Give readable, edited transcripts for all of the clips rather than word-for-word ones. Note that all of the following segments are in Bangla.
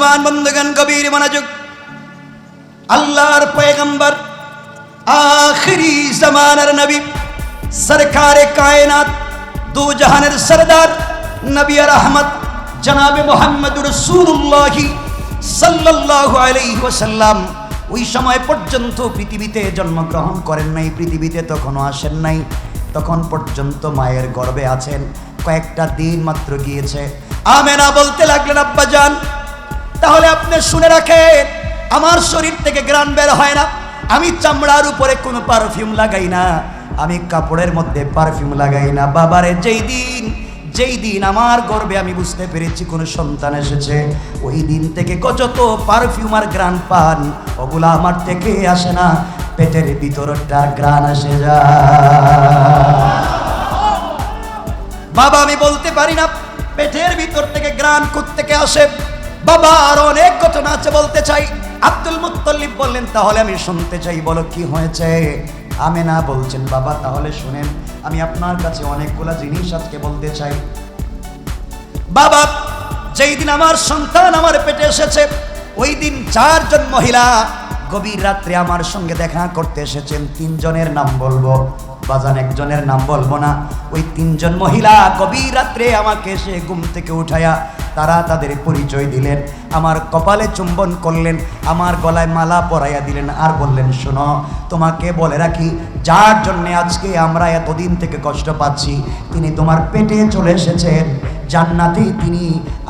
বন্ধুগণ গভীর মনোযোগ। আল্লাহর পয়গম্বর আখিরি জামানার নবী সরকারে কায়নাত দু জাহানের সরদার নবী রহমত জনাবে মুহাম্মদুর রাসূলুল্লাহ সাল্লাল্লাহু আলাইহি ওয়াসাল্লাম ওই সময় পর্যন্ত পৃথিবীতে জন্মগ্রহণ করেন নাই, পৃথিবীতে তখনও আসেন নাই। তখন পর্যন্ত মায়ের গর্ভে আছেন, কয়েকটা দিন মাত্র গিয়েছে। আমেনা বলতে লাগলেন, আব্বাজান তাহলে আপনি শুনে রাখেন, আমার শরীর থেকে ঘ্রাণ বের হয় না, আমি চামড়ার উপরে কোনো পারফিউম লাগাই না, আমি কাপড়ের মধ্যে পারফিউম লাগাই না। বাবারে যেই দিন আমার গর্ভে আমি বুঝতে পেরেছি কোনো সন্তান এসেছে, ওই দিন থেকে যত পারফিউম আর ঘ্রাণ পান ওগুলা আমার থেকে আসে না, পেটের ভিতরটার ঘ্রাণ আসে যায়। বাবা আমি বলতে পারি না পেটের ভিতর থেকে ঘ্রাণ কোত্থেকে আসে। বাবা আর অনেক ঘটনা আছে, বলতে চাই। আব্দুল মুত্তালিব বললেন, তাহলে আমি শুনতে চাই, বলো কি হয়েছে। আমেনা বলছেন, বাবা তাহলে শুনেন, আমি আপনার কাছে অনেকগুলা জিনিস আজকে বলতে চাই। বাবা যেই দিন আমার সন্তান আমার পেটে এসেছে, ওই দিন 4 জন মহিলা গভীর রাত্রে আমার সঙ্গে দেখা করতে এসেছেন। 3 জনের নাম বলবো বাজান, একজনের নাম বলবো না। ওই 3 জন মহিলা গভীর রাত্রে আমাকে এসে ঘুম থেকে উঠায়া তারা তাদের পরিচয় দিলেন, আমার কপালে চুম্বন করলেন, আমার গলায় মালা পরাইয়া দিলেন, আর বললেন, শোনো তোমাকে বলে রাখি, যার জন্যে আজকে আমরা এতদিন থেকে কষ্ট পাচ্ছি তিনি তোমার পেটে চলে এসেছেন, জান্নাতেই তিনি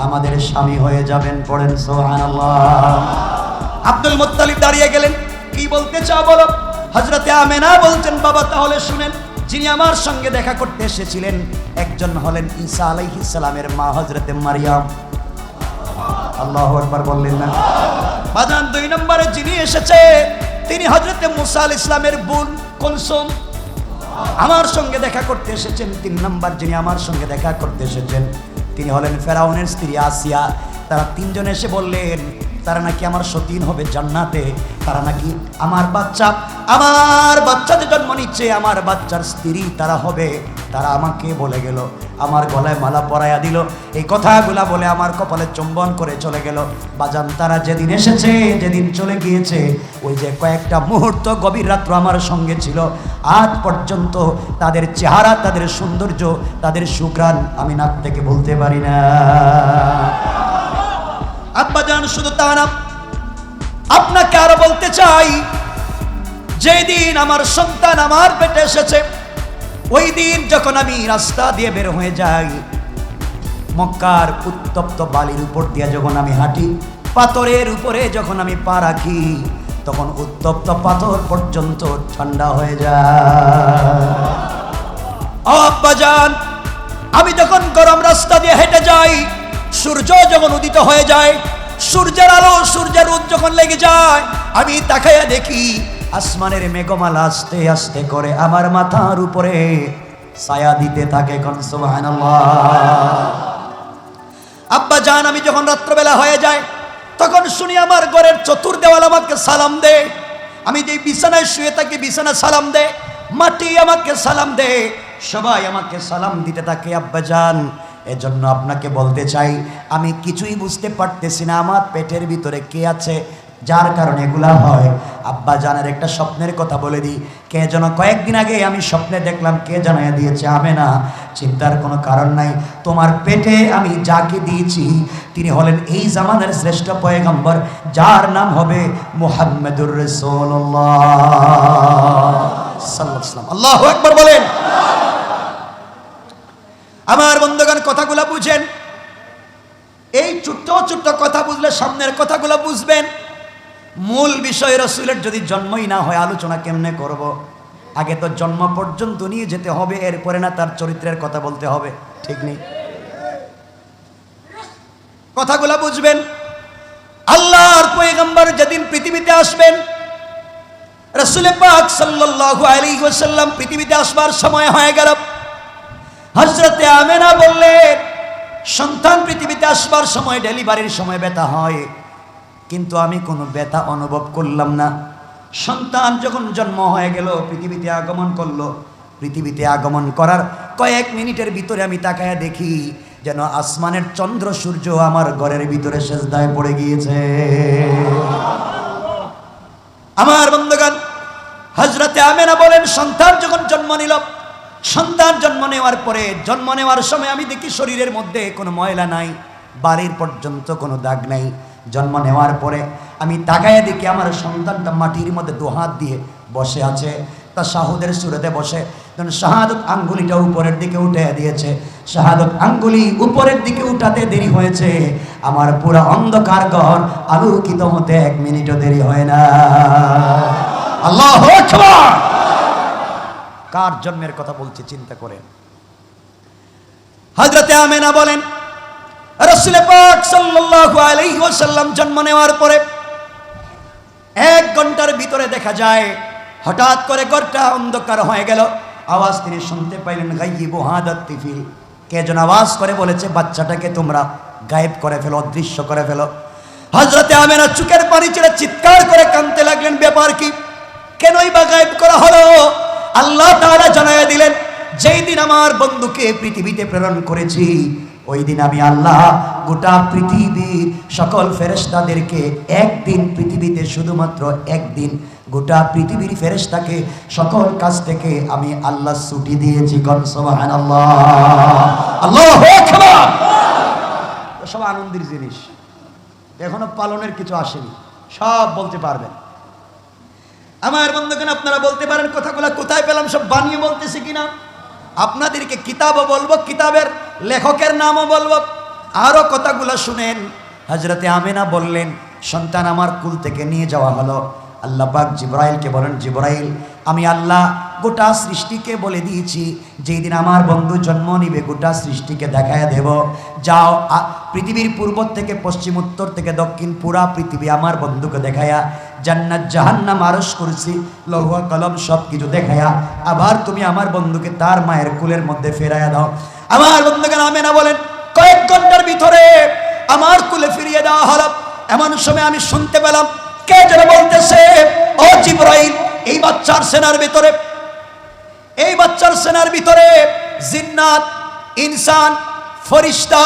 আমাদের স্বামী হয়ে যাবেন। পড়েন সুবহানাল্লাহ। আব্দুল মুত্তালিব দাঁড়িয়ে গেলেন, কি বলতে চাও বলো। হযরতে আমেনা বলছেন, বাবা তাহলে শুনেন, যিনি আমার সঙ্গে দেখা করতে এসেছিলেন একজন হলেন ঈসা আলাইহিস সালামের মা হযরতে মারিয়াম। আল্লাহু আকবার বললেন না বাজান। 2 নম্বরে যিনি এসেছে তিনি হযরতে মুসা আলাইহিস সালামের বোন কুলসুম আমার সঙ্গে দেখা করতে এসেছেন। 3 নম্বর যিনি আমার সঙ্গে দেখা করতে এসেছেন তিনি হলেন ফেরাউনের স্ত্রী আসিয়া। তারা 3 জন এসে বললেন তারা নাকি আমার সতীন হবে জান্নাতে, তারা নাকি আমার বাচ্চাদের জন্ম নিচ্ছে, আমার বাচ্চার স্ত্রী তারা হবে। তারা আমাকে বলে গেল, আমার গলায় মালা পরাইয়া দিল, এই কথাগুলা বলে আমার কপালে চুম্বন করে চলে গেল। বাজান তারা যেদিন এসেছে যেদিন চলে গিয়েছে, ওই যে কয়েকটা মুহূর্ত গভীর রাত্র আমার সঙ্গে ছিল, আজ পর্যন্ত তাদের চেহারা, তাদের সৌন্দর্য, তাদের সুঘ্রাণ আমি নাক থেকে বলতে পারি না। আব্বাজান শুধু তা না, আপনাকে আরো বলতে চাই, যেদিন আমার সন্তান আমার পেটে এসেছে ওই দিন যখন আমি রাস্তা দিয়ে বের হয়ে যাই, মক্কার উত্তপ্ত বালির উপর দিয়ে যখন আমি হাঁটি, পাথরের উপরে যখন আমি পা রাখি, তখন উত্তপ্ত পাথর পর্যন্ত ঠান্ডা হয়ে যায়। ও আব্বাজান, আমি যখন গরম রাস্তা দিয়ে হেঁটে যাই, সূর্য যখন উদিত হয়ে যায়, সূর্যের আলো সূর্যের রোদ যখন লেগে যায়, আমি তাকাইয়া দেখি আসমানের মেঘমালা আস্তে আস্তে করে আমার মাথার উপরে ছায়া দিতে থাকে। কোন সুবহানাল্লাহ। আব্বা জান আমি যখন রাত্রবেলা হয়ে যায় তখন শুনি আমার ঘরের চতুর্দেওয়াল আমাকে সালাম দেয়, আমি যে বিছানায় শুয়ে থাকি বিছানা সালাম দেয়, মাটি আমাকে সালাম দেয়, সবাই আমাকে সালাম দিতে থাকে। আব্বা জান এজন্য আপনাকে বলতে চাই, আমি কিছুই বুঝতে পারতেছি না আমার পেটের ভিতরে কে আছে, যার কারণে এগুলা হয়। আব্বা জানের একটা স্বপ্নের কথা বলে দিই, কে যেন কয়েকদিন আগে আমি স্বপ্নে দেখলাম, কে জানাইয়া দিয়েছে, আমেনা চিন্তার কোনো কারণ নাই, তোমার পেটে আমি যাকে দিয়েছি তিনি হলেন এই জামানার শ্রেষ্ঠ পয়গম্বর, যার নাম হবে মুহাম্মদুর রাসূলুল্লাহ সাল্লাল্লাহু আলাইহি ওয়াসাল্লাম। আল্লাহু আকবার বলেন। আমার বন্ধুগণ কথাগুলো বুঝেন, এই ছোট্ট ছোট্ট কথা বুঝলে সামনের কথাগুলো বুঝবেন। মূল বিষয় রাসূলের যদি জন্মই না হয় আলোচনা কেমনে করব। আগে তো জন্ম পর্যন্ত নিয়ে যেতে হবে, এরপরে না তার চরিত্রের কথা বলতে হবে, ঠিক নেই? কথাগুলো বুঝবেন। আল্লাহর পয়গম্বর যেদিন পৃথিবীতে আসবেন, রাসূল পাক সাল্লাল্লাহু আলাইহি ওয়াসাল্লাম পৃথিবীতে আসবার সময় হয়ে গেল। হযরতে আমেনা বললেন, সন্তান পৃথিবীতে আসবার সময় ডেলিভারির সময় ব্যথা হয়, কিন্তু আমি কোনো ব্যথা অনুভব করলাম না। সন্তান যখন জন্ম হয়ে গেল, পৃথিবীতে আগমন করলো, পৃথিবীতে আগমন করার কয়েক মিনিটের ভিতরে আমি তাকায়া দেখি যেন আসমানের চন্দ্র সূর্য আমার ঘরের ভিতরে সেজদায় পড়ে গিয়েছে। আমার বন্ধুগণ, হযরতে আমেনা বলেন, সন্তান যখন জন্ম নিল, সন্তান জন্ম নেওয়ার পরে, জন্ম নেওয়ার সময় আমি দেখি শরীরের মধ্যে কোনো ময়লা নাই, বাড়ির পর্যন্ত কোনো দাগ নাই। জন্ম নেওয়ার পরে আমি তাকায় দেখি আমার সন্তানটা মাটির মধ্যে দুহাত দিয়ে বসে আছে, তা শাহাদাতের সুরতে বসে। তখন শাহাদাত আঙ্গুলিটা উপরের দিকে উঠে দিয়েছে। শাহাদাত আঙ্গুলি উপরের দিকে উঠাতে দেরি হয়েছে, আমার পুরো অন্ধকার ঘর আলোকিত হতে 1 মিনিটও দেরি হয় না। আল্লাহু আকবার। কার জন্মের কথা বলছি চিন্তা করেন। হযরতে আমেনা বলেন, রাসূল পাক সাল্লাল্লাহু আলাইহি ওয়াসাল্লাম জন্ম নেওয়ার পরে 1 ঘন্টার ভিতরে দেখা যায় হঠাৎ করে ঘরটা অন্ধকার হয়ে গেল। আওয়াজ তিনি শুনতে পাইলেন, গায়িবু হাদাত তিফিল। কে যেন আওয়াজ করে বলেছে, বাচ্চাটাকে তোমরা গায়েব করে ফেলো, অদৃশ্য করে ফেলো। হযরতে আমেনা চোখের পানি ছেড়ে চিৎকার করে কাঁদতে লাগলেন, ব্যাপার কি, কেনই বা গায়েব করা হলো? আল্লাহ তাআলা জানায় দিলেন, যেই দিন আমার বন্ধুকে পৃথিবীতে প্রেরণ করেছি, ওই দিন আমি আল্লাহ গোটা পৃথিবীর সকল ফেরেশতাদেরকে একদিন পৃথিবীতে, শুধুমাত্র একদিন গোটা পৃথিবীর ফেরেশতাকে সকল কাজ থেকে আমি আল্লাহ ছুটি দিয়েছি। গণ সুবহানাল্লাহ, আল্লাহু আকবার। সব আনন্দের জিনিস, এখনো পালনের কিছু আসেনি, সব বলতে পারবেন। আমার বন্ধুগণ, আপনারা বলতে পারেন কথাগুলো কোথায় পেলাম, সব বানিয়ে বলতেছি কিনা? আপনাদেরকে কিতাবও বলবো, কিতাবের লেখকের নামও বলবো। আরো কথাগুলো শুনেন। হযরতে আমেনা বললেন, সন্তান আমার কুল থেকে নিয়ে যাওয়া হলো। আল্লাহ পাক জিবরাইলকে বলেন, জিবরাইল, আমি আল্লাহ গোটা সৃষ্টিকে বলে দিয়েছি, যেই দিন আমার বন্ধু জন্ম নিবে গোটা সৃষ্টিকে দেখায় দেব। যাও, পৃথিবীর পূর্ব থেকে পশ্চিম, উত্তর থেকে দক্ষিণ, পুরা পৃথিবী আমার বন্ধুকে দেখায়া, জান্নাত জাহান্নাম আরশ কুরসি লৌহ কলম সব কিছু দেখায়া আবার তুমি আমার বন্ধুকে তার মায়ের কুলের মধ্যে ফেরাইয়া দাও। আমার বন্ধুকে আমেনা বলেন, কয়েক ঘন্টার ভিতরে আমার কুলে ফিরিয়ে দেওয়া হলো। এমন সময় আমি শুনতে পেলাম কে যেন বলতেছে, ও জিবরাইল, এই বাচ্চার সেনার ভিতরে, এই বাচ্চার সেনার ভিতরে জিন্নাত, ইনসান, ফেরেশতা,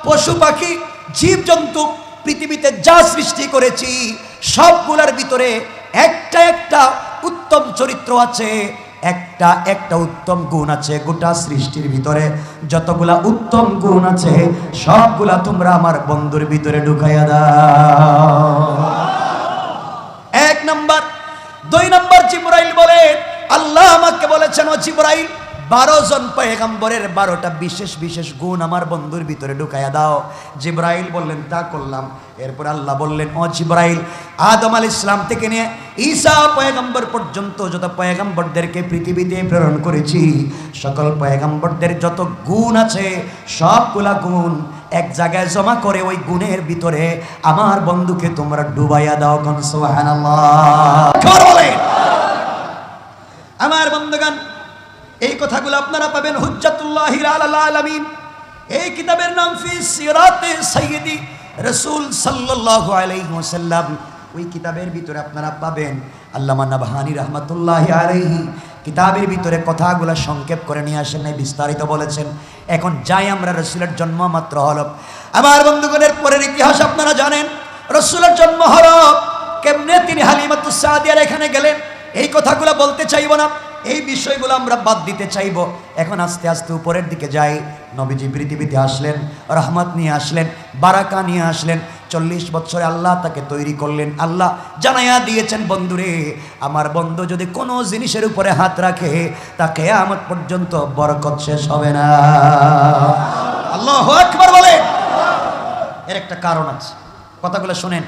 পশু পাখি, জীবজন্তু, পৃথিবীতে যা সৃষ্টি করেছি সবগুলোর ভিতরে একটা একটা উত্তম চরিত্র আছে, একটা একটা উত্তম গুণ আছে। গোটা সৃষ্টির ভিতরে যতগুলা উত্তম গুণ আছে সবগুলা তোমরা আমার বন্ধুর ভিতরে ঢুকাইয়া দাও। 1 নাম্বার। 2 নাম্বার, জিবরাইল বলে, আল্লাহ আমাকে বলেছেন, ও জিবরাইল, 12 জন পয়গম্বরের 12টা বিশেষ বিশেষ গুণ আমার বন্ধুর ভিতরে ঢুকাইয়া দাও। জিবরাইল বললেন, তা করলাম। এরপর আল্লাহ বললেন, ও জিবরাইল, আদম আলাইহিস সালাম থেকে নিয়ে ঈসা পয়গম্বর পর্যন্ত যত পয়গম্বরদেরকে পৃথিবীতে প্রেরণ করেছি, সকল পয়গম্বরদের যত গুণ আছে সবগুলা গুণ এক জায়গায় জমা করে ওই গুণের ভিতরে আমার বন্ধুকে তোমরা ডুবাইয়া দাও। কোন সুবহানাল্লাহ। আমার বন্ধুগণ, এই কথাগুলো আপনারা পাবেন হুজ্জাতুল্লাহি আলাল আলামিন, এই কিতাবের নাম ফি সিরাতে সাইয়্যিদি রাসূল সাল্লাল্লাহু আলাইহি ওয়াসাল্লাম। ওই কিতাবের ভিতরে আপনারা পাবেন আল্লামা নাবহানী রাহমাতুল্লাহি আলাইহি কিতাবের ভিতরে কথাগুলো সংক্ষেপ করে নিয়ে আসেন, নাই বিস্তারিত বলেছেন। এখন যাই আমরা, রাসূলের জন্ম মাত্র হলো। আমার বন্ধুগণের পরের ইতিহাস আপনারা জানেন। রাসূলের জন্ম হলো, কেমনে তিনি হালিমাতুস সাদিয়ার এখানে গেলেন, এই কথাগুলো বলতে চাইব না, এই বিষয়গুলো আমরা বাদ দিতে চাইব। এখন আস্তে আস্তে উপরের দিকে যাই। নবীজি পৃথিবীতে আসলেন, রহমত নিয়ে আসলেন, বারাকা নিয়ে আসলেন। 40 বছরে আল্লাহ তাকে তৈরি করলেন। আল্লাহ জানাইয়া দিয়েছেন, বন্ধুরে, আমার বন্ধু যদি কোনো জিনিসের উপরে হাত রাখে তা কিয়ামত পর্যন্ত বরকত শেষ হবে না। আল্লাহু আকবার বলে। এর একটা কারণ আছে, কথাগুলো শুনেন।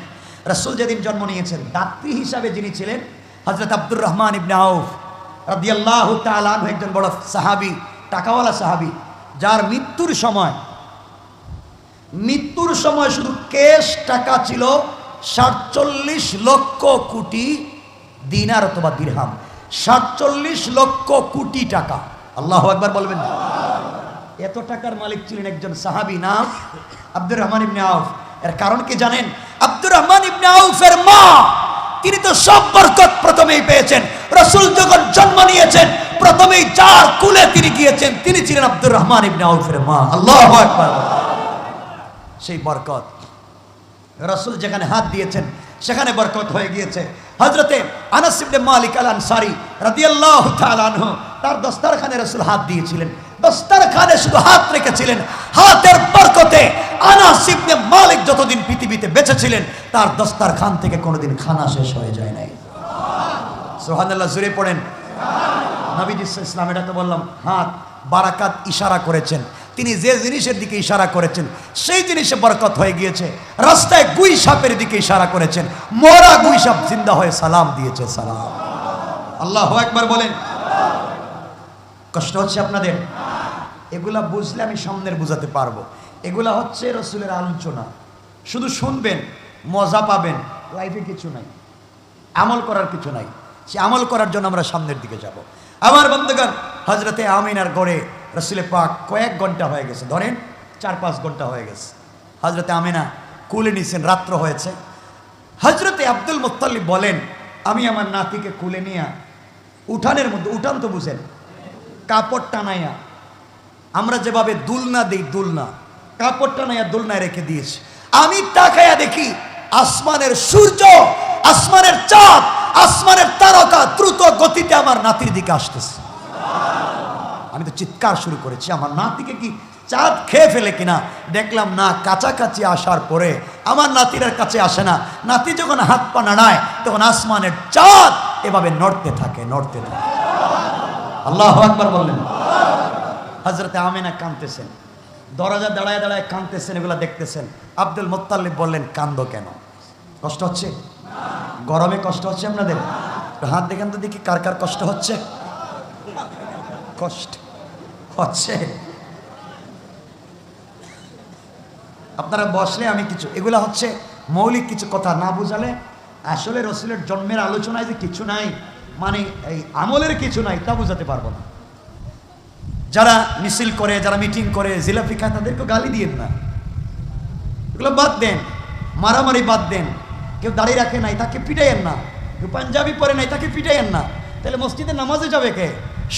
রাসূল যেদিন জন্ম নিয়েছেন, দাত্রী হিসাবে যিনি ছিলেন হযরত আব্দুর রহমান ইবনে আউফ রাদিয়াল্লাহু তাআলা আনহু, একজন বড় সাহাবী, টাকাওয়ালা সাহাবী, যার মৃত্যুর সময় শুধু ক্যাশ টাকা ছিল 47 লক্ষ কোটি দিনার অথবা দিরহাম। 47 লক্ষ কোটি টাকা। আল্লাহু আকবার বলবেন। এত টাকার মালিক ছিলেন একজন সাহাবী, নাম আব্দুর রহমান ইবনে আউফ। এর কারণ কি জানেন? আব্দুর রহমান ইবনে আউফের মা, তিনি তো সব বরকত প্রথমেই পেয়েছেন। রাসূল যখন জন্ম নিয়েছেন প্রথমেই যার কুলে তিনি গিয়েছেন তিনি ছিলেন আব্দুর রহমান ইবনে আউফের মা। আল্লাহু আকবার। সেই বরকত রাসূল যেখানে হাত দিয়েছেন সেখানে বরকত হয়ে গিয়েছে। হযরতে আনাস ইবনে মালিক আল আনসারী রাদিয়াল্লাহু তাআলা আনহু তার দস্তরখানে রাসূল হাত দিয়েছিলেন, দস্তরখানে শুধু হাত রেখেছিলেন, হাতের বরকতে আনাস ইবনে মালিক যতদিন পৃথিবীতে বেঁচে ছিলেন তার দস্তরখান থেকে কোনোদিন খানা শেষ হয়ে যায় নাই। সুবহানাল্লাহ, জোরে পড়েন। নবীজি ইসলাম, এটা তো বললাম হাত বারাকাত ইশারা করেছেন, তিনি যে জিনিসের দিকে ইশারা করেছেন সেই জিনিসে বরকত হয়ে গিয়েছে। রাস্তায় গুই সাপের দিকে ইশারা করেছেন, মরা গুই সাপ জিন্দা হয়ে সালাম দিয়েছে। সালাম। আল্লাহু আকবার বলেন। কষ্ট হচ্ছে আপনাদের? এগুলা বুঝলে আমি সামনের বুঝাতে পারবো। এগুলা হচ্ছে রসুলের আলোচনা, শুধু শুনবেন, মজা পাবেন, লাইফে কিছু নাই, আমল করার কিছু নাই। সে আমল করার জন্য আমরা সামনের দিকে যাব। আমার বন্ধুগণ, হযরতে আমিনার গড়ে রসুলের পাক কয়েক ঘন্টা হয়ে গেছে, ধরেন 4-5 ঘন্টা হয়ে গেছে। হযরতে আমিনা কুলে নিয়েছেন, রাত্র হয়েছে। হযরতে আব্দুল মুত্তালিব বলেন, আমি আমার নাতিকে কুলে নিয়ে উঠানের মধ্যে, উঠান তো বুঝেন, কাপড় টানাইয়া, আমরা যেভাবে দুলনা দিই, দুলনা, কাপড় টানাইয়া দুলনায় রেখে দিয়েছি। আমি তাকাইয়া দেখি আসমানের সূর্য, আসমানের চাঁদ, আসমানের তারকা দ্রুত গতিতে আমার নাতির দিকে আসতেছে। আমি তো চিৎকার শুরু করেছি, আমার নাতিকে কি চাঁদ খেয়ে ফেলে কিনা। দেখলাম না, কাছাকাছি আসার পরে আমার নাতির কাছে আসে না। নাতি যখন হাত পা নাড়ায় তখন আসমানের চাঁদ এভাবে নড়তে থাকে, নড়তে থাকে। আল্লাহু আকবার বললেন। হযরতে আমিনা কাঁদতেছেন, দরজা দাঁড়ায় দাঁড়ায় কাঁদতেছেন, এগুলা দেখতেছেন। আব্দুল মুত্তালিব বললেন, কান্দো কেন? কষ্ট হচ্ছে? গরমে কষ্ট হচ্ছে আপনাদের? হাত দেখেন তো দেখি কার কার কষ্ট হচ্ছে। কষ্ট হচ্ছে? আপনারা বসলে আমি কিছু, এগুলা হচ্ছে মৌলিক কিছু কথা, না বুঝালে আসলে রসুলের জন্মের আলোচনায় যে কিছু নাই, মানে এই আমলের কিছু নাই, তা বুঝাতে পারবো না। যারা মিছিল করে, যারা মিটিং করে, জিলাপি খায়, তাদেরকে গালি দিয়েন না, এগুলো বাদ দেন, মারামারি বাদ দেন। কেউ দাড়ি রাখে নাই তাকে পিটাইয়েন না, কেউ পাঞ্জাবি পরে নাই তাকে পিটাইয়েন না। তাহলে মসজিদে নামাজে যাবে কে?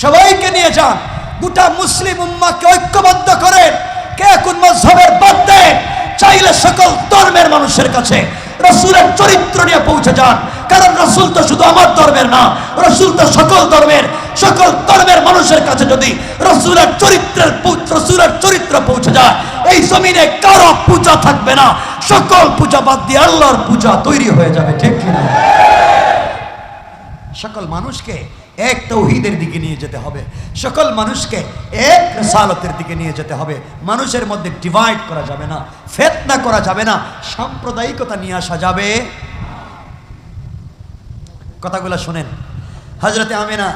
সবাইকে নিয়ে যান, গোটা মুসলিম উম্মাহকে ঐক্যবদ্ধ করেন। কে কোন মাযহাবের বাদ দেন, চাইলে সকল ধর্মের মানুষের কাছে রাসূলের চরিত্র নিয়ে পৌঁছে যান। কারণ রাসূল তো শুধু আমার ধর্মের না, রাসূল তো সকল ধর্মের, সকল ধর্মের মানুষের কাছে যদি রাসূলের চরিত্র পৌঁছে যায়, এই জমিনে কারো পূজা থাকবে না, সকল পূজা বাদ দিয়ে আল্লাহর পূজা তৈরি হয়ে যাবে। ঠিক কিনা? সকল মানুষকে এক তাওহীদের দিকে নিয়ে যেতে হবে, সকল মানুষকে এক রিসালাতের দিকে নিয়ে যেতে হবে। মানুষের মধ্যে ডিভাইড করা যাবে না, ফিতনা করা যাবে না, সাম্প্রদায়িকতা নিয়ে আসা যাবে। কথাগুলো শুনেন। হযরতে আমিনা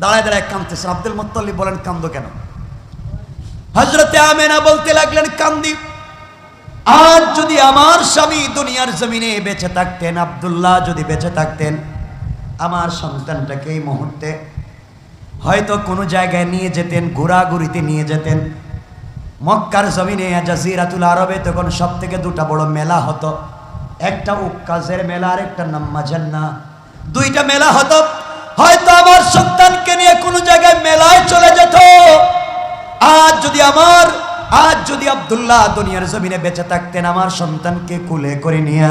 দাঁড়ায় দাঁড়ায় কাঁদতেছেন। আব্দুল মুত্তালিব বলেন, কান্দো কেন? হযরতে আমিনা বলতে লাগলেন, কান্দি, আজ যদি আমার স্বামী দুনিয়ার জমিনে বেঁচে থাকতেন, আব্দুল্লাহ যদি বেঁচে থাকতেন, আমার সন্তানটাকে এই মুহূর্তে হয়তো কোনো জায়গায় নিয়ে যেতেন, ঘোরাঘুরিতে নিয়ে যেতেন। মক্কার জমিনে জাজিরাতুল আরবে তখন সব থেকে দুটা বড় মেলা হতো, একটা উক্কাজের মেলা আর একটা নাম মাজান্না, দুইটা মেলা হতো। হয়তো আমার সন্তানকে নিয়ে কোনো জায়গায় মেলায় চলে যেত। আজ যদি আব্দুল্লাহ দুনিয়ার জমিনে বেঁচে থাকতেন, আমার সন্তানকে কুলে করে নিয়ে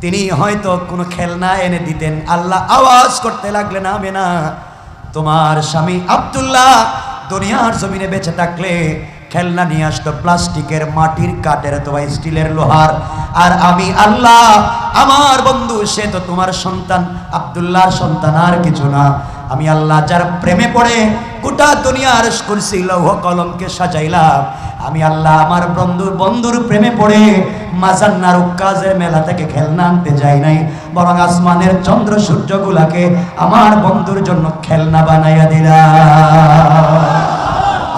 তিনি হয়তো কোনো খেলনা এনে দিতেন। আল্লাহ আওয়াজ করতে লাগলেন, আমিনা, তোমার স্বামী আব্দুল্লাহ দুনিয়ার জমিনে বেঁচে থাকলে খেলনা নিয়ে আসতো প্লাস্টিকের, মাটির, কাঠের অথবা স্টিলের, লোহার। আর আমি আল্লাহ, আমার বন্ধু, সে তো তোমার সন্তান, আব্দুল্লাহর সন্তান, আর কিছু না। আমি আল্লাহ যার প্রেমে পড়ে গোটা দুনিয়ার কুরসি লৌহ কলমকে সাজাইলাম, আমি আল্লাহ আমার বন্ধুর প্রেমে পড়ে মাজান্নার উক্কাজের মেলা থেকে খেলনা আনতে যাই নাই, বরং আসমানের চন্দ্র সূর্যগুলাকে আমার বন্ধুর জন্য খেলনা বানাইয়া দিলাম।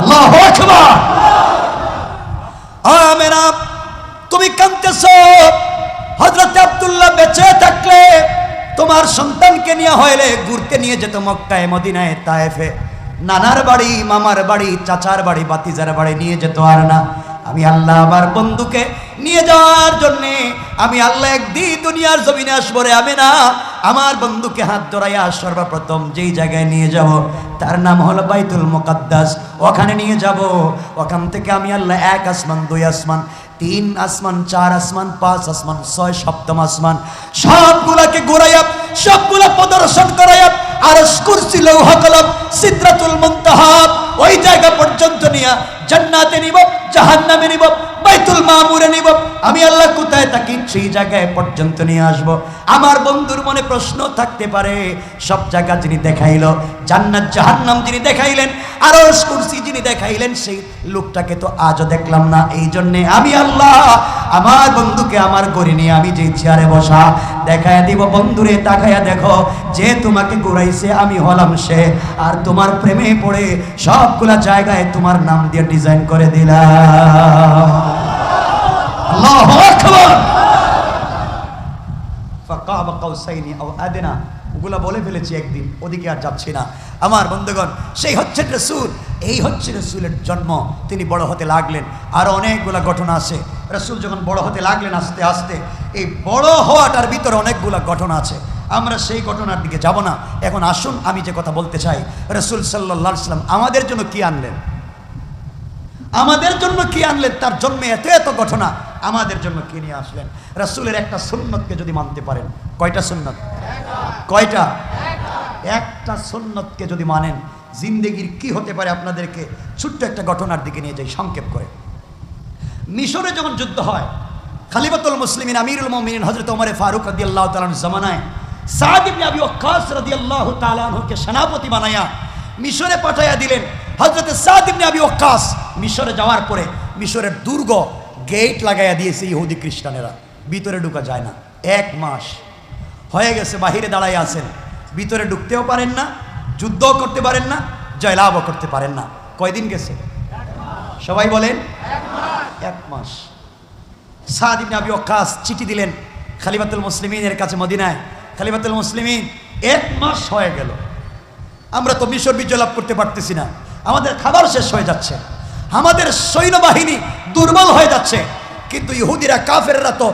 আল্লাহু আকবার। আমিনা, তুমি কাঁদতেছো। হযরত আব্দুল্লাহ বেঁচে থাকলে তোমার সন্তানকে নিয়ে হইলে ঘুরতে নিয়ে যেত মক্কায়, মদিনায়, তায়েফে, নানার বাড়ি, মামার বাড়ি, চাচার বাড়ি, বাতিজার বাড়ি নিয়ে যেত। আর না, আমি আল্লাহ আমার বন্ধুকে নিয়ে যাওয়ার জন্যে আমি আল্লাহ একদিন দুনিয়ার জমিনে আসবো রে আমিনা। আমার বন্ধুকে হাত ধরাইয়া সর্বপ্রথম যেই জায়গায় নিয়ে যাব তার নাম হলো বাইতুল মুকাদ্দাস। ওখানে নিয়ে যাব। ওখান থেকে আমি আল্লাহ 1 আসমান 2 আসমান 3 আসমান 4 আসমান 5 আসমান 6 সপ্তম আসমান সবগুলাকে ঘুরাইয়া সবগুলা প্রদর্শন করাইয়া আরশ, কুরসি, লৌহ কলম, সিদরাতুল মুনতাহা ওই জায়গা পর্যন্ত নিয়ে জান্নাতে নিব, জাহান্নামে নিব, বাইতুল মামুরে নিব। আমি আল্লাহ কোথায় থাকি সেই জায়গায় পর্যন্ত নিয়ে আসব। আমার বন্ধুর মনে প্রশ্ন থাকতে পারে, সব জায়গা যিনি দেখাইল, জান্নাত জাহান্নাম যিনি দেখাইলেন, আরশ কুরসি যিনি দেখাইলেন, সেই লোকটাকে তো আজও দেখলাম না। এই জন্যে আমি আল্লাহ আমার বন্ধুকে আমার গড়ি নিয়ে আমি যে চেয়ারে বসা দেখাইয়া দিব, বন্ধুরে তাকাইয়া দেখো, যে তোমাকে ঘুরাইছে আমি হলাম সে, আর তোমার প্রেমে পড়ে সবগুলা জায়গায় তোমার নাম দিয়ে ডিজাইন করে দিলাম। আল্লাহু আকবার। ফাকাবা কাউসাইনি আও আদনা, ওগুলা বলে ফেলেছি একদিন, ওদিকে আর যাচ্ছি না। আমার বন্ধুগণ, সেই হচ্ছে রাসূল, এই হচ্ছে রাসূলের জন্ম। তিনি বড় হতে লাগলেন, আর অনেকগুলা ঘটনা আছে। রাসূল যখন বড় হতে লাগলেন আস্তে আস্তে, এই বড় হওয়াটার ভিতরে অনেকগুলা ঘটনা আছে। আমরা সেই ঘটনার দিকে যাব না। এখন আসুন আমি যে কথা বলতে চাই, রাসূল সাল্লাল্লাহু আলাইহি ওয়াসাল্লাম আমাদের জন্য কি আনলেন, আমাদের জন্য কি আনলেন, তার জন্মে এত এত ঘটনা, আমাদের জন্য কি নিয়ে আসলেন। রাসূলের একটা সুন্নতকে যদি মানতে পারেন, কয়টা সুন্নত? কয়টা? একটা সুন্নতকে যদি মানেন, জিন্দেগির কি হতে পারে আপনাদেরকে ছোট্ট একটা ঘটনার দিকে নিয়ে যাই সংক্ষেপ করে। মিশরে যখন যুদ্ধ হয়, খলিফাতুল মুসলিমিন আমিরুল মুমিনিন হযরত ওমর ফারুক রাদিয়াল্লাহু তাআলা আনহু জামানায় সাদ ইবনে আবি ওয়াক্কাস রাদিয়াল্লাহু তাআলা আনহুকে সেনাপতি বানায়া মিশরে পাঠাইয়া দিলেন। হযরত সাদ ইবনে আবি ওয়াক্কাস মিশরে যাওয়ার পরে মিশরের দুর্গ গেট লাগাইয়া দিয়েছে ইহুদি খ্রিস্টানেরা, ভিতরে ঢোকা যায় না। 1 মাস হয়ে গেছে, বাহিরে দাঁড়াই আছেন, ভিতরে ঢুকতেও পারেন না, যুদ্ধও করতে পারেন না, জয়লাভও করতে পারেন না। কয়দিন গেছে? সবাই বলেন 1 মাস। সাদ ইবনে আবি ওয়াক্কাস চিঠি দিলেন খলিফাতুল মুসলিমিনের কাছে মদিনায়, খলিফাতুল মুসলিমিন 1 মাস হয়ে গেল, আমরা তো মিশর বিজয় লাভ করতে পারতেছি না, আমাদের খাবার শেষ হয়ে যাচ্ছে, আমাদের সৈন্যবাহিনী দুর্বল হয়ে যাচ্ছে, কিন্তু ইহুদিরা কাফেররা তো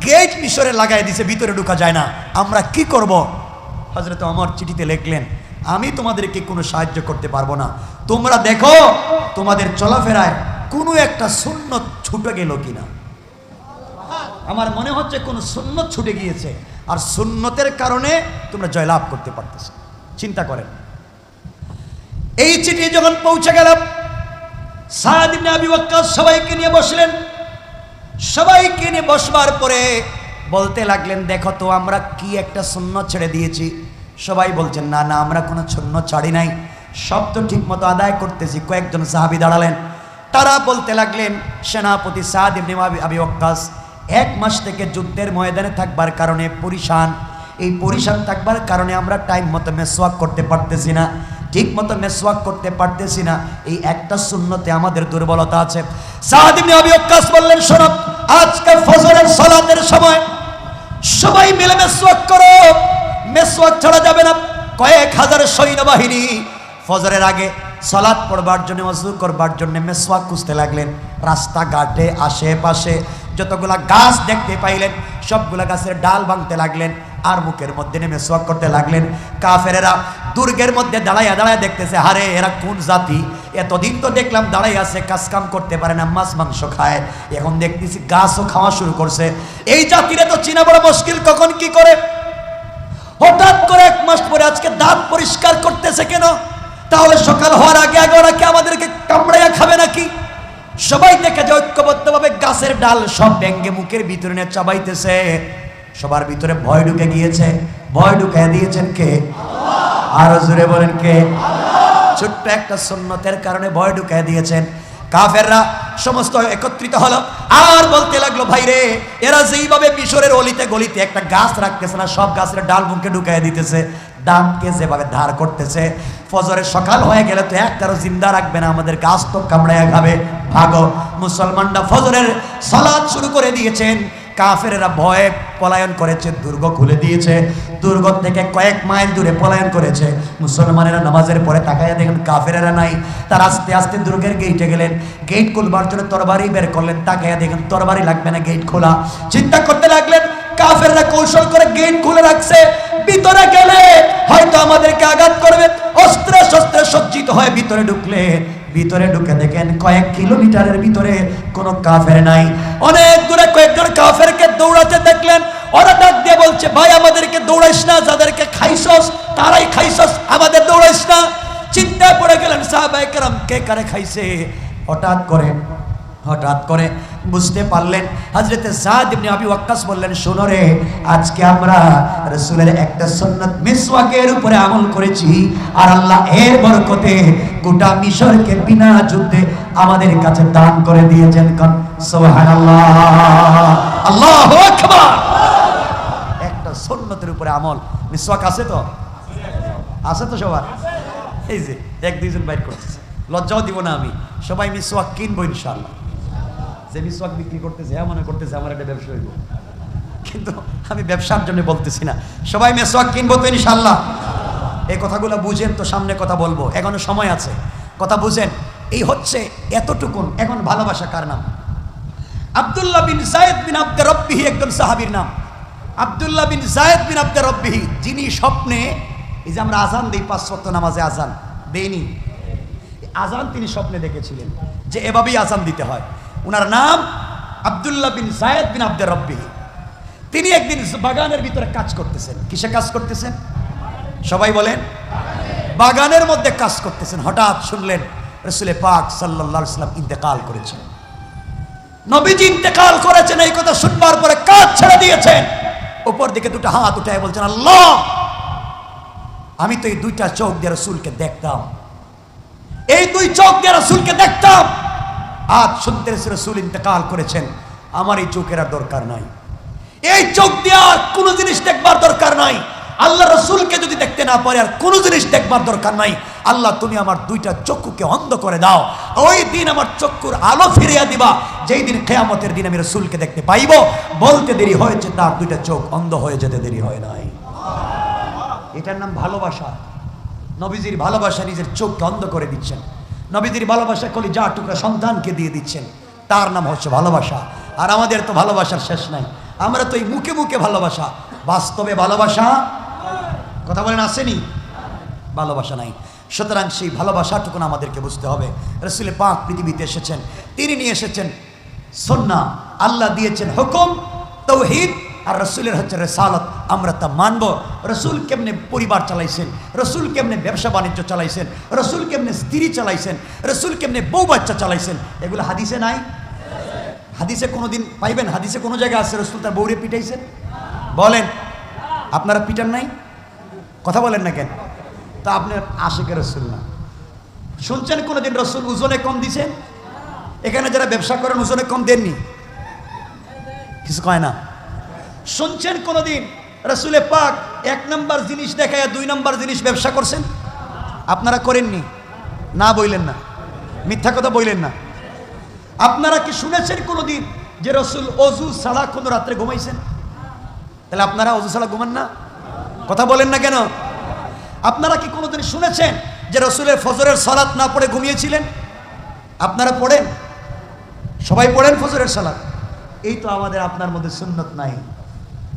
গেট মিশরে লাগাই দিছে, ভিতরে ঢোকা যায় না, আমরা কি করব? হযরত ওমর চিঠিতে লিখলেন, আমি তোমাদেরকে কোনো সাহায্য করতে পারবো না, তোমরা দেখো তোমাদের চলাফেরায় কোনো একটা সুন্নত ছুটে গেল কিনা। আমার মনে হচ্ছে কোন সুন্নত ছুটে গিয়েছে, আর সুন্নতের কারণে তোমরা জয়লাভ করতে পারতেছো। চিন্তা করেন, এই চিঠি যখন পৌঁছে গেল, সাদ ইবনে আবি ওয়াক্কাস সবাইকে নিয়ে বসলেন। সবাইকে নিয়ে বসবার পরে বলতে লাগলেন, দেখো তো আমরা কি একটা সুন্নত ছেড়ে দিয়েছি। সবাই বলছেন, না না, আমরা কোনো সুন্নত ছাড়ি নাই, সব তো ঠিক মতো আদায় করতেছি। কয়েকজন সাহাবী দাঁড়ালেন, তারা বলতে লাগলেন, সেনাপতি সাদ ইবনে আবি ওয়াক্কাস 1 মাস থেকে যুদ্ধের ময়দানে থাকবার কারণে পরিশান, এই পরিশান থাকবার কারণে আমরা টাইম মতো মেসওয়াক করতে পারতেছি না, ঠিক মতো মেসওয়াক করতে পারতেছি না, এই একটা সুন্নতে আমাদের দুর্বলতা আছে। সাদ ইবনে আবি ওয়াক্কাস বললেন, শোনো, আজকে ফজরের সালাতের সময় সবাই মিলে মেসওয়াক করো, মেসওয়াক ছাড়া যাবে না। কয়েক হাজার সৈন্যবাহিনী ফজরের আগে সালাত পড়বার জন্য, ওযু করবার জন্য মেসওয়াক খুঁজতে লাগলেন। রাস্তাঘাটে আশেপাশে যতগুলা গাছ দেখতে পাইলেন, সবগুলা গাছের ডাল ভাঙতে লাগলেন, আর মুখের মধ্যে নেমে মেসওয়াক করতে লাগলেন। কাফেরেরা দুর্গের মধ্যে দাঁড়াইয়া দাঁড়াইয়া দেখতেছে, আরে এরা কোন জাতি, এতদিন তো দেখলাম দাঁড়াই আছে, কাজ কাম করতে পারে না, মাছ মাংস খায়, এখন দেখতেছি গাছও খাওয়া শুরু করছে। এই জাতিরা তো চিনা বড় মুশকিল, কখন কি করে। হঠাৎ করে 1 মাস পরে আজকে দাঁত পরিষ্কার করতেছে কেন? তাহলে সকাল হওয়ার আগে আগে ওরা কি আমাদেরকে কামড়াইয়া খাবে নাকি? সবাই দেখে যে ঐক্যবদ্ধভাবে গাছের ডাল সব ভেঙ্গে মুখের ভিতরে নিয়ে চাবাইতেছে। সবার ভিতরে ভয় ঢুকে গিয়েছে। ভয় ঢুকাই দিয়েছেন কে? আরো জোরে বলেন কে? ছোট্ট একটা সুন্নতের কারণে ভয় ঢুকাই দিয়েছেন। কাফেররা সমস্ত একত্রিত হলো, আর বলতে লাগলো, ভাই রে, এরা যেইভাবে মিশরের অলিতে গলিতে একটা গাছ রাখতেছে না, সব গাছের ডাল মুখে ঢুকাই দিতেছে, দাঁতকে যেভাবে ধার করতেছে, ফজরের সকাল হয়ে গেলে তো একটারও জিন্দা রাখবে না, আমাদের গাছ তো কামড়াইয়া খাবে, ভাগো। মুসলমানরা ফজরের সালাত শুরু করে দিয়েছেন। কাফেরেরা ভয়ে পলায়ন করেছে, দুর্গ খুলে দিয়েছে, দুর্গ থেকে কয়েক মাইল দূরে পলায়ন করেছে। মুসলমানেরা নামাজের পরে তাকাইয়া দেখেন কাফেরেরা নাই, তারা আস্তে আস্তে দুর্গের গেটে গেলেন, গেট খুলবার জন্য তরবারি বের করলেন, তাকাইয়া দেখেন তরবারি লাগবে না, গেট খোলা। চিন্তা করতে লাগলেন, কাফেররা কৌশল করে গেট খুলে রাখছে, ভিতরে গেলে হয়তো আমাদেরকে আঘাত করবে। অস্ত্রে শস্ত্রে সজ্জিত হয়ে ভিতরে ঢুকলে, ভিতরে ঢুকে দেখেন কয়েক কিলোমিটারের ভিতরে কোনো কাফের নাই। অনেক দূরে কয়েকজন কাফেরকে দৌড়াতে দেখলেন। ওরা ডাক দিয়ে বলছে, ভাই আমাদেরকে দৌড়াইস না, যাদেরকে খাইছস তারাই খাইছস, আমাদের দৌড়াইস না। চিন্তায় পড়ে গেলেন সাহাবায়ে কেরাম কে কারে খাইছে। হঠাৎ করে বুঝতে পারলেন। হযরতে সাদ ইবনে আবি ওয়াক্কাস বললেন, শোনো রে, আজকে আমরা রাসূলের একটা সুন্নাত মিসওয়াকের উপরে আমল করেছি, আর আল্লাহ এর বরকতে গোটা মিশরকে বিনা যুদ্ধে আমাদের কাছে দান করে দিয়েছেন। কোন সুবহানাল্লাহ, আল্লাহু আকবার। একটা সুন্নতের উপরে আমল। মিসওয়াক আছে তো? আছে তো সবার? এই যে এক দুইজন বাইর করতেছে, লজ্জাও দিব না আমি, সবাই মিসওয়াক কিনবো ইনশাআল্লাহ। যে মিসওয়াক বিক্রি করতেছে মনে করতেছে আমার একটা ব্যবসা হইব, কিন্তু আমি ব্যবসার জন্য বলতেছি না, সবাই মিসওয়াক কিনবো তো ইনশাআল্লাহ। এই কথাগুলো বুঝেন তো, সামনে কথা বলবো, এখনো সময় আছে, কথা বুঝেন। এই হচ্ছে এতটুকুন। এখন ভালোবাসা কার নাম? আব্দুল্লাহ বিন যায়েদ বিন আব্দে রব্বিহি একজন সাহাবীর নাম। আব্দুল্লাহ বিন যায়েদ বিন আব্দে রব্বিহি, যিনি স্বপ্নে, এই যে আমরা আজান দিই 5 ওয়াক্ত নামাজে, আজান দেইনি, আজান তিনি স্বপ্নে দেখেছিলেন যে এভাবেই আজান দিতে হয়। উনার নাম আব্দুল্লাহ বিন যায়েদ বিন আব্দে রব্বিহি। তিনি একদিন বাগানের ভিতরে কাজ করতেছেন। কিসে কাজ করতেছেন? সবাই বলেন। বাগানের মধ্যে কাজ করতেছেন। হঠাৎ শুনলেন রাসূল পাক সাল্লাল্লাহু আলাইহি ওয়াসাল্লাম ইন্তেকাল করেছেন। নবীজি ইন্তেকাল করেছেন, এই কথা শুনবার পরে কাজ ছেড়ে দিয়েছেন। উপর দিকে দুটো হাত উঠায় বলছেন, আল্লাহ, আমি তো এই দুইটা চোখ দিয়ে রাসূলকে দেখতাম, এই দুই চোখ দিয়ে রাসূলকে দেখতাম, আজ শুনতে রাসূল ইন্তেকাল করেছেন, আমার এই চোখের আর দরকার নাই, এই চোখ দিয়ে আর কোনো জিনিস দেখবার দরকার নাই। আল্লাহ রাসূলকে যদি দেখতে না পারে আর কোনো জিনিস দেখবার দরকার নাই। আল্লাহ তুমি আমার দুইটা চক্ষুকে অন্ধ করে দাও, ওই দিন আমার চক্ষুর আলো ফিরিয়ে দিবা, যেই দিন কিয়ামতের দিন আমি রাসূলকে দেখতে পাইব। বলতে দেরি হয়েছে, তার দুইটা চোখ অন্ধ হয়ে যেতে দেরি হয় নাই। এটার নাম ভালোবাসা। নবীজির ভালোবাসা নিজের চোখকে অন্ধ করে দিচ্ছেন, নবীজির ভালোবাসা কলিজা টুকরা সন্তানকে দিয়ে দিচ্ছেন, তার নাম হচ্ছে ভালোবাসা। আর আমাদের তো ভালোবাসার শেষ নাই, আমরা তো এই মুখে মুখে ভালোবাসা, বাস্তবে ভালোবাসা, কথা বলেন, আসেনি? ভালোবাসা নাই। সুতরাং সেই ভালোবাসাটুকু আমাদেরকে বুঝতে হবে। রাসূল পাক পৃথিবীতে এসেছেন, তিনি নিয়ে এসেছেন সুন্নাহ, আল্লাহ দিয়েছেন হুকুম, তাওহীদ, আর রাসূলের হচ্ছে রিসালাত, আমরা তা মানব। রাসূল কেমনে পরিবার চালাইছেন, রাসূল কেমনে ব্যবসা বাণিজ্য চালাইছেন, রাসূল কেমনে স্ত্রী চালাইছেন, রাসূল কেমনে বউ বাচ্চা চালাইছেন, এগুলো হাদিসে নাই? হাদিসে কোনোদিন পাইবেন? হাদিসে কোনো জায়গায় আছে রাসূল তার বউরে পিটাইছেন? বলেন, আপনারা পিটান নাই? কথা বলেন না কেন? তা আপনি আশিকের রাসূল না। শুনছেন কোনোদিন রাসূল ওজনে কম দিছেন? এখানে যারা ব্যবসা করেন ওজনে কম দেননি? কিছু কয় না। শুনছেন কোনোদিন রাসূল পাক 1 নম্বর জিনিস দেখায় 2 নম্বর জিনিস ব্যবসা করছেন? আপনারা করেননি, না বইলেন না, মিথ্যা কথা বইলেন না। আপনারা কি শুনেছেন কোনোদিন যে রাসূল ওযু ছাড়া কোনো রাত্রে ঘুমাইছেন? তাহলে আপনারা ওযু ছাড়া ঘুমান না? কথা বলেন না কেন? আপনারা কি কোনোদিন শুনেছেন যে রাসূলের ফজরের সালাত না পড়ে ঘুমিয়েছিলেন? আপনারা পড়েন? সবাই পড়েন ফজরের সালাত? এই তো আমাদের আপনার মধ্যে সুন্নত নাই।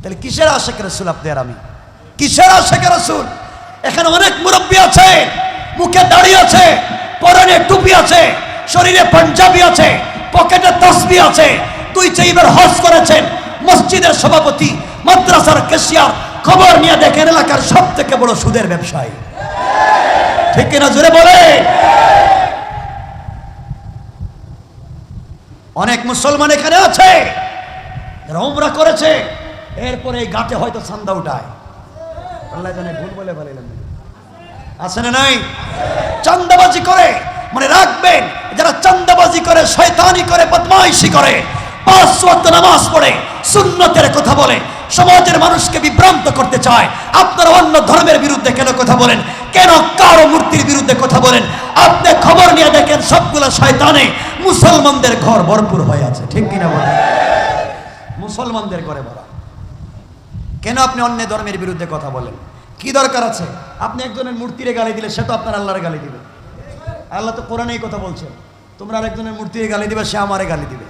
তাহলে কিসের আশিক রাসূল আপনি আর আমি? কিসের আশিক রাসূল? এখানে অনেক মুরব্বি আছে, মুখে দাড়ি আছে, পরনে টুপি আছে, শরীরে পাঞ্জাবি আছে, পকেটে তাসবিহ আছে, 2 বার হজ করেছেন, মসজিদের সভাপতি, মাদ্রাসার ক্যাশিয়ার, খবর নিয়ে দেখেন এলাকার সবথেকে বড় সুদের ব্যবসায়ী। ঠিক কিনা জোরে বলে? অনেক মুসলমান এখানে আছে যারা উমরা করেছে, এরপরে এই ঘাটে হয়তো চান্দা উঠায়, আল্লাহ জানে, ভুল বলে বলেন, আছে না নাই? চান্দাবাজি করে, মনে রাখবেন, যারা চান্দাবাজি করে, শয়তানি করে, বদমাইশি করে, 5 ওয়াক্ত নামাজ পড়ে, সুন্নতের কথা বলে, সমাজের মানুষকে বিভ্রান্ত করতে চায়, আপনারা অন্য ধর্মের বিরুদ্ধে কেন কথা বলেন? কেন কারো মূর্তির বিরুদ্ধে কথা বলেন? আপনি খবর নিয়ে দেখেন সবগুলো শয়তানে মুসলমানদের ঘর ভরপুর হয়ে আছে। ঠিক কিনা বলেন? মুসলমানদের ঘরে ভরা। কেন আপনি অন্য ধর্মের বিরুদ্ধে কথা বলেন? কি দরকার আছে? আপনি একজনের মূর্তিরে গালি দিলে সে তো আপনার আল্লাহর গালি দিবে। আল্লাহ তো কোরআনে এই কথা বলছেন, তোমরা আরেকজনের মূর্তিরে গালি দিবে, সে আমারে গালি দিবে।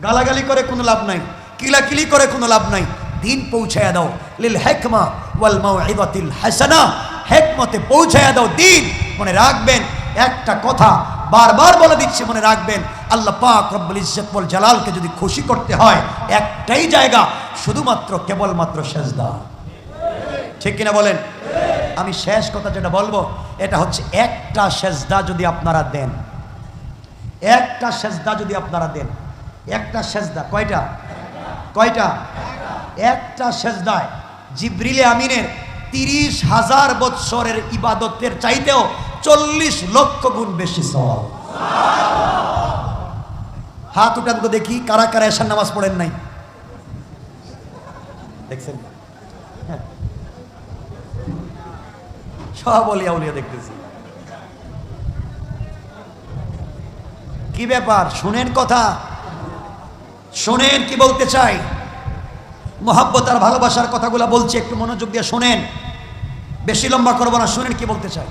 গালাগালি করে কোনো লাভ নাই, কিলাকিলি করে কোনো লাভ নাই, দিন পৌঁছায়া দাও, লিল হিকমা ওয়াল মাউইযাতিল হাসানা, হিকমতে পৌঁছায়া দাও দিন। মনে রাখবেন একটা কথা বারবার বলে দিচ্ছি, মনে রাখবেন আল্লাহ পাক রব্বুল ইজ্জত ওয়াল জালালকে যদি খুশি করতে হয় একটাই জায়গা, শুধুমাত্র কেবলমাত্র সেজদা। ঠিক কিনা বলেন? আমি শেষ কথা যেটা বলবো এটা হচ্ছে একটা সেজদা যদি আপনারা দেন, একটা সেজদা যদি আপনারা দেন, একটা সেজদা কয়টা? কয়টা? একটা সেজদায় জিবরিল আমিনের 30,000 বৎসরের ইবাদতের চাইতেও 40 লক্ষ গুণ বেশি সওয়াব। হাত উঠান তো দেখি কারা কারা এশার নামাজ পড়েন নাই। দেখছেন সব অলিয়া উলিয়া দেখতেছি। কি ব্যাপার? শুনেন কথা, শোনেন কি বলতে চাই। মোহাব্বত আর ভালোবাসার কথাগুলো বলছি, একটু মনোযোগ দিয়ে শোনেন, বেশি লম্বা করবো না, শোনেন কি বলতে চাই।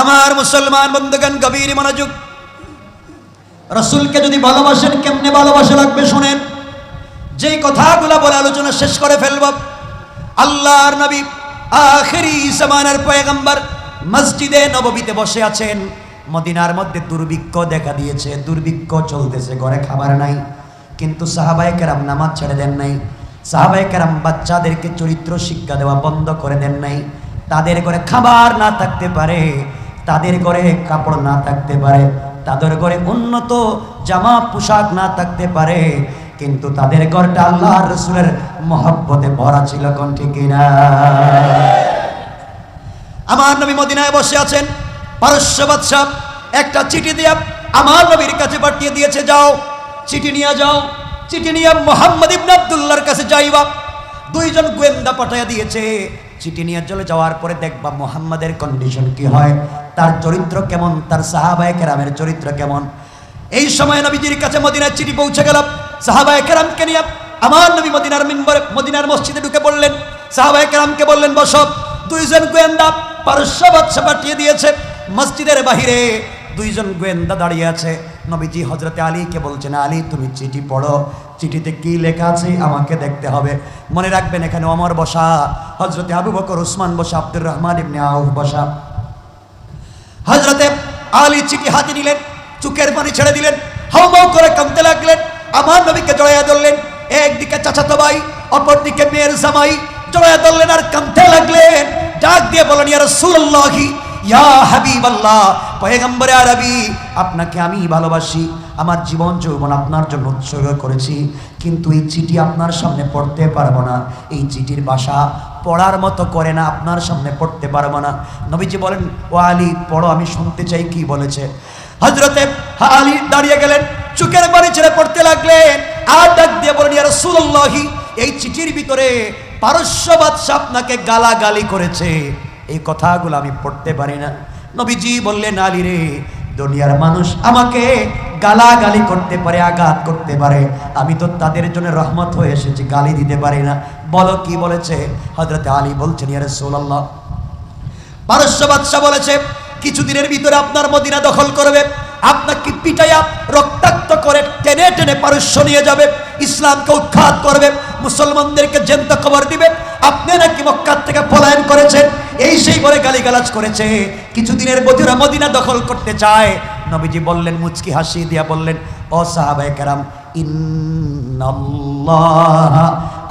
আমার মুসলমান বন্ধুগণ গভীর মনোযোগ। রাসূলকে যদি ভালোবাসেন কেমনে ভালোবাসা লাগবে শোনেন। যেই কথাগুলো বলে আলোচনা শেষ করে ফেলব। আল্লাহর নবী আখিরি জামানার পয়গম্বর মসজিদে নববীতে বসে আছেন। মদিনার মধ্যে দুর্ভিক্ষ দেখা দিয়েছে, দুর্ভিক্ষ চলতেছে, ঘরে খাবার নাই। কিন্তু সাহাবায়ে কেরাম নামাজ ছেড়ে দেন নাই। সাহাবায়ে কেরাম বাচ্চাদেরকে চরিত্র শিক্ষা দেওয়া বন্ধ করে দেন নাই। তাদের ঘরে খাবার না থাকতে পারে, তাদের ঘরে কাপড় না থাকতে পারে, তাদের ঘরে উন্নত জামা পোশাক না থাকতে পারে, কিন্তু তাদের ঘরটা আল্লাহর রাসূলের মহব্বতে ভরা ছিল। কোন ঠিক কিনা? আমার নবী মদিনায় বসে আছেন। পারস্য বাদশা একটা চিঠি দিয়ে আমার নবীর কাছে পাঠিয়ে দিয়েছে, যাও চিঠি নিয়ে যাও। চিঠি নিয়ে মুহাম্মদ ইবনে আব্দুল্লাহর কাছে যাইবা। দুইজন গোয়েন্দা পাঠিয়ে দিয়েছে। চিঠি নিয়ে চলে যাওয়ার পরে দেখবা মুহাম্মাদের কন্ডিশন কি হয়, তার চরিত্র কেমন, তার সাহাবায়ে কেরামের চরিত্র কেমন। এই সময় নবীজির কাছে মদিনার চিঠি পৌঁছে গেল। সাহাবায়ে কেরামকে নিয়ে আমার নবী মদিনার মিম্বরে মদিনার মসজিদে ঢুকে পড়লেন। সাহাবায়ে কেরামকে বললেন বসো। দুইজন গোয়েন্দা পারস্য বাদশা পাঠিয়ে দিয়েছে। মসজিদের বাহিরে দুইজন গোয়েন্দা দাঁড়িয়ে আছে। নবীজি হযরতে আলীকে বলছেন, আলী তুমি চিঠি পড়ো, চিঠিতে কি লেখা আছে আমাকে দেখতে হবে। মনে রাখবেন এখানে ওমর বসা, হযরতে আবু বকর, উসমান বসা, আব্দুর রহমান ইবনে আউফ বসা। হযরতে আলী চিঠি হাতে নিলেন, চোখের পানি ছেড়ে দিলেন, হাউমাউ করে কাঁদতে লাগলেন। আমার নবীকে জড়াইয়া ধরলেন। একদিকে চাচাতো ভাই, অপরদিকে মেয়ের জামাই জড়াইয়া ধরলেন আর কাঁদতে লাগলেন। ডাক দিয়ে বলেন, ইয়া রাসূলুল্লাহি, ইয়া হাবিবাল্লাহ, পয়গম্বরে আরবি, আপনাকে আমি ভালোবাসি, আমার জীবন যৌবন আপনার জন্য উৎসর্গ করেছি, কিন্তু এই চিঠি আপনার সামনে পড়তে পারবো না। এই চিঠির ভাষা পড়ার মতো করে না, আপনার সামনে পড়তে পারবো না। নবীজি বলেন, ও আলী পড়ো, আমি শুনতে চাই কি বলেছে। হযরতে আলী দাঁড়িয়ে গেলেন, চোখের পানি ছেড়ে পড়তে লাগলেন আর ডাক দিয়ে বলেন, ইয়া রাসূলুল্লাহি, এই চিঠির ভিতরে পারস্য বাদশা আপনাকে গালাগালি করেছে, এই কথাগুলো আমি পড়তে পারি না। নবীজি বললেন, আলী রে, দুনিয়ার মানুষ আমাকে গালাগালি করতে পারে, আঘাত করতে পারে, আমি তো তাদের জন্য রহমত হয়ে এসেছি, গালি দিতে পারি না। বলো কি বলেছে? হযরতে আলী বলছেন, ইয়া রাসূলুল্লাহ, পারস্য বাদশা বলেছে কিছুদিনের ভিতরে আপনার মদিনা দখল করবে, আপনাকে পিটাইয়া রক্তাক্ত করে টেনে টেনে পারস্য নিয়ে যাবে, ইসলামকে উৎখাত করবে, মুসলমানদেরকে জ্যান্ত খবর দিবে আপনি নাকি মক্কা থেকে পলায়ন করেছেন, এই সেই বলে গালিগালাজ করেছে। কিছুদিনের ভিতরে মদিনা দখল করতে চায়। নবীজি বললেন, মুচকি হাসি দিয়া বললেন, ও সাহাবায়ে কেরাম, ইন্নাল্লাহ,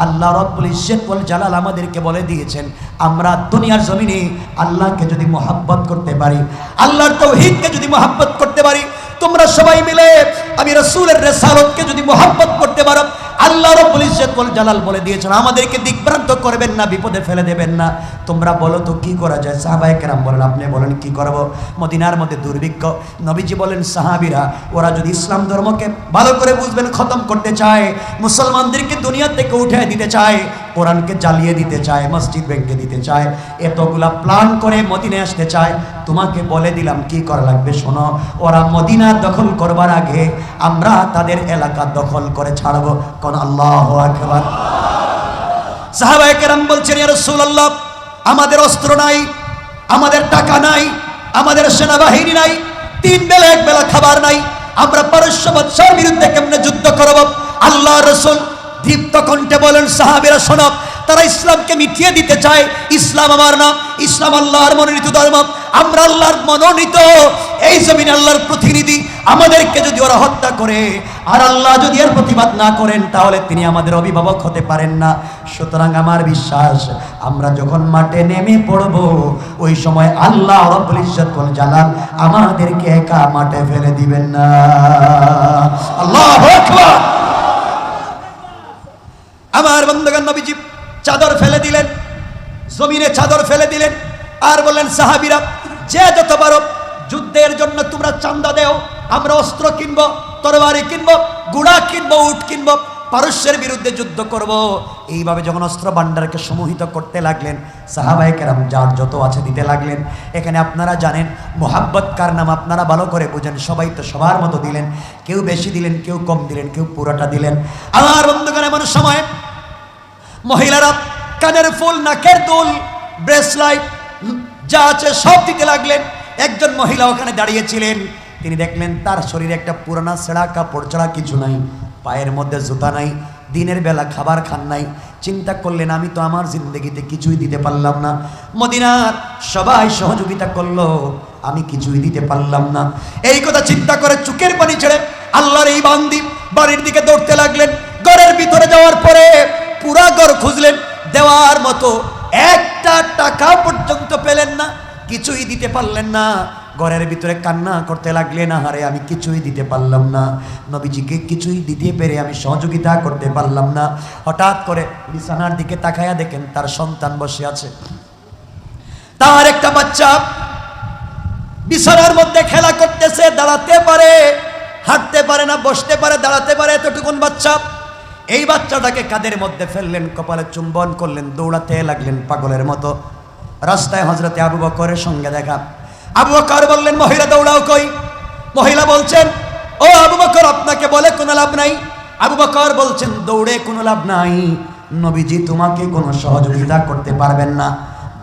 আল্লাহ রাব্বুল ইজ্জত ওয়াল জালাল আমাদেরকে বলে দিয়েছেন, আমরা দুনিয়ার জমিনে আল্লাহকে যদি মহব্বত করতে পারি, আল্লাহর তাওহীদকে যদি মহব্বত করতে পারি, তোমরা সবাই মিলে আমি রাসূলের রিসালাতকে যদি মহব্বত করতে পারো, আল্লাহ রাব্বুল ইজ্জত ওয়াল জালাল বলে দিয়েছেন আমাদেরকে দিকভ্রান্ত করবেন না, বিপদে ফেলে দেবেন না। তোমরা বলো তো কি করা যায়? সাহাবায়ে কেরাম বলেন, আপনি বলেন কি করব? মদিনার মধ্যে দুর্ভিক্ষ। নবীজি বলেন, সাহাবীরা ওরা যদি ইসলাম ধর্মকে ভালো করে বুঝবেন, খতম করতে চায়, মুসলমানদেরকে দুনিয়া থেকে উঠে দিতে চায়, কোরআনকে জ্বালিয়ে দিতে চায়, মসজিদ ভেঙে দিতে চায়, এতগুলা প্ল্যান করে মদিনায় আসতে চায়, তোমাকে বলে দিলাম কি করা লাগবে শোনো। ওরা মদিনা দখল করবার আগে আমরা তাদের এলাকা দখল করে ছাড়বো। কোন আল্লাহু আকবার। সাহাবায়ে কেরাম বলছেন, ইয়া রাসূলুল্লাহ, আমাদের অস্ত্র নাই, আমাদের টাকা নাই, আমাদের সেনাবাহিনী নাই, তিন বেলা এক বেলা খাবার নাই, আমরা পারস্য বাদশার বিরুদ্ধে কেমনে যুদ্ধ করব? আল্লাহ রাসূল দীপ্ত কণ্ঠে বলেন, সাহাবীরা শোনো, তারা ইসলামকে মিটিয়ে দিতে চায়। ইসলাম আমার নাম, ইসলাম আল্লাহর মনোনীত ধর্ম, আমরা আল্লাহর মনোনীত, এই জমিনে আল্লাহর প্রতিনিধি। আমাদেরকে যদি ওরা হত্যা করে আর আল্লাহ যদি এর প্রতিবাদ না করেন, তাহলে তিনি আমাদের অভিভাবক হতে পারেন না। সুতরাং আমার বিশ্বাস, আমরা যখন মাঠে নেমে পড়ব, ওই সময় আল্লাহ রাব্বুল ইজ্জত ওয়াল জালাল আমাদেরকে একা মাঠে ফেলে দিবেন না। আল্লাহু আকবার। আমার বন্ধুগণ, নবীজি চাদর ফেলে দিলেন, জমিনে চাদর ফেলে দিলেন, আর বললেন, সাহাবীরা, যে যত পারো যুদ্ধের জন্য তোমরা চাঁদা দেও, আমরা অস্ত্র কিনবো, তরবারি কিনবো, ঘোড়া কিনবো, উট কিনবো, পারস্যের বিরুদ্ধে যুদ্ধ করব। এইভাবে যখন অস্ত্র ভান্ডারকে সমুহিত করতে লাগলেন, সাহাবায়ে কেরাম যার যত আছে দিতে লাগলেন। এখানে আপনারা জানেন মোহাব্বত কার নাম, আপনারা ভালো করে বুঝেন। সবাই তো সবার মতো দিলেন, কেউ বেশি দিলেন, কেউ কম দিলেন, কেউ পুরোটা দিলেন। আমার বন্ধুগণ, এমন সময় মহিলারা কানের ফুল, নাকের দুল, ব্রেসলাইট যা আছে সব দিতে লাগলেন। একজন মহিলা ওখানে দাঁড়িয়েছিলেন, তিনি দেখলেন তার শরীরে একটা পুরানা ছেঁড়া কাপড় ছাড়া কিছু নাই, পায়ের মধ্যে জুতা নাই, দিনের বেলা খাবার খান নাই। চিন্তা করলেন, আমি তো আমার জিন্দগিতে কিছুই দিতে পারলাম না। মদিনার সবাই সহযোগিতা করলো, আমি কিছুই দিতে পারলাম না। এই কথা চিন্তা করে চোখের পানি ছেড়ে আল্লাহর এই বান্দি বাড়ির দিকে দৌড়তে লাগলেন। ঘরের ভিতরে যাওয়ার পরে পুরা ঘর খুঁজলেন, দেওয়ার মতো একটা টাকা পর্যন্ত পেলেন না, কিছুই দিতে পারলেন না। ঘরের ভিতরে কান্না করতে লাগলেন, আহারে আমি কিছুই দিতে পারলাম না, নবীজিকে কিছুই দিতে পেরে আমি সহযোগিতা করতে পারলাম না। হঠাৎ করে বিছানার দিকে তাকায়া দেখেন তার সন্তান বসে আছে। তার একটা বাচ্চা বিছানার মধ্যে খেলা করতেছে, দাঁড়াতে পারে, হাঁটতে পারে না, বসতে পারে, দাঁড়াতে পারে, এতটুকুন বাচ্চা। এই বাচ্চাটাকে কাঁধের মধ্যে ফেললেন, কপালে চুম্বন করলেন, দৌড়াতে লাগলেন পাগলের মতো। রাস্তায় হযরতে আবু বকরের সঙ্গে দেখা। আবু বকর বললেন, মহিলা দৌড়াও কই? মহিলা বলছেন, ও আবু বকর, আপনাকে বলে কোনো লাভ নাই। আবু বকর বলছেন, দৌড়ে কোনো লাভ নাই, নবীজি তোমাকে কোনো সহযোগিতা করতে পারবেন না।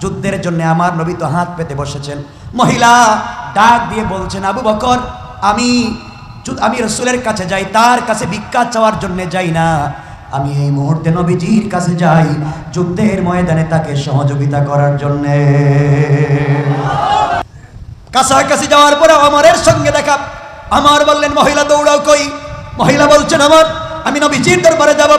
যুদ্ধের জন্য আমার নবী তো হাত পেতে বসেছেন। মহিলা ডাক দিয়ে বলছেন, আবু বকর, আমি রাসূলের কাছে যাই, তার কাছে ভিক্ষা চাওয়ার জন্য যাই না, আমি এই মুহূর্তে নবীজির কাছে যাই যুদ্ধের ময়দানে তাকে সহযোগিতা করার জন্য। কাছাকাছি যাওয়ার পরে আমারের সঙ্গে দেখা। আমার বললেন, মহিলা দৌড়াও কই? মহিলা বলছেন, আমি নবীজির দরবারে যাব।